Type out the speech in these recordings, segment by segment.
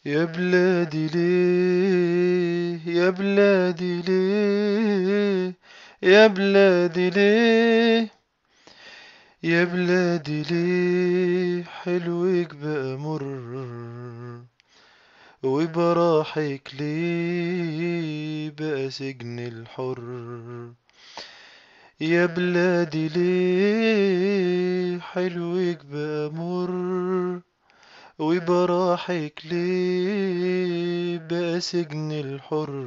يا بلادي ليه، يا بلادي ليه، يا بلادي ليه، يا بلادي ليه حلوك بقى مر، وبراحك ليه بقى سجن الحر. يا بلادي ليه حلوك بقى مر، وبراحك ليه بقى سجن الحر.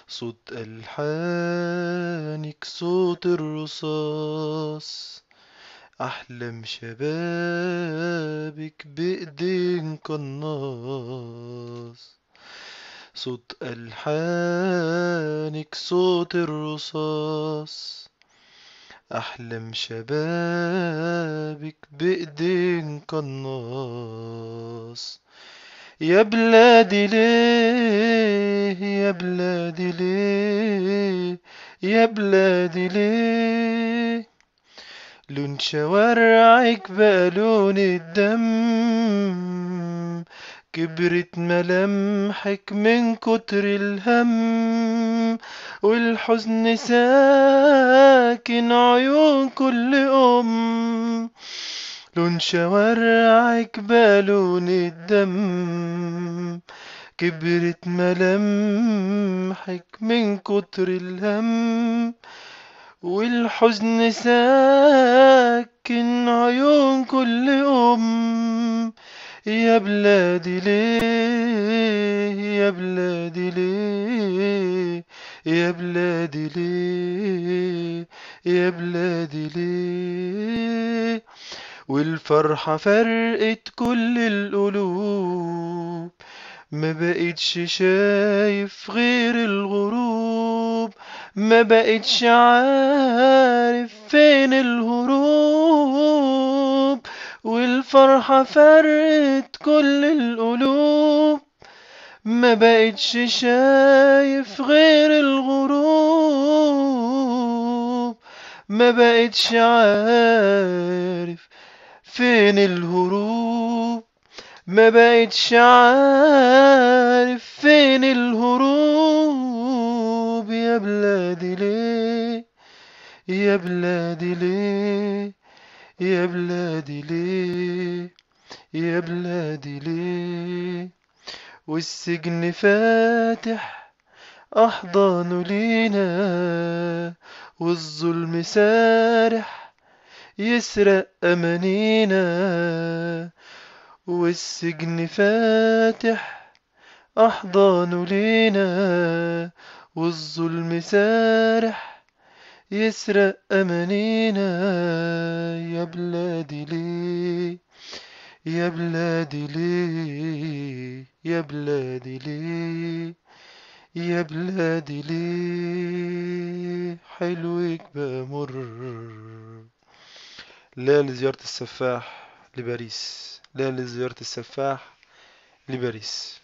صوت ألحانك صوت الرصاص، أحلام شبابك بإيدين قناص. صوت ألحانك صوت الرصاص، أحلام شبابك بإيدين قناص. يا بلادي ليه، يا بلادي ليه، يا بلادي ليه، لون شوارعك بقى لون الدم، كبرت ملامحك من كتر الهم، والحزن ساكن عيون كل أم. لون شوارعك بقى لون الدم، كبرت ملامحك من كتر الهم، والحزن ساكن عيون كل أم. يا بلادي ليه، يا بلادي ليه، يا بلادي ليه، يا بلادي ليه، والفرحة فرقت كل القلوب، ما بقتش شايف غير الغروب، ما بقتش عارف فين الهروب، والفرحة فرقت كل القلوب، ما بقتش شايف غير الغروب، ما بقتش عارف فين الهروب، ما بقتش عارف فين الهروب. يا بلادي ليه، يا بلادي ليه، يا بلادي ليه، يا بلادي ليه، والسجن فاتح أحضانه لينا، والظلم سارح يسرق أمانينا، والسجن فاتح أحضانه لينا، والظلم سارح يسرق أمانينا. يا بلادي ليه، يا بلادي ليه، يا بلادي ليه، يا بلادي ليه حلوك بمر. لا لزيارة السفاح لباريس، لا لزيارة السفاح لباريس.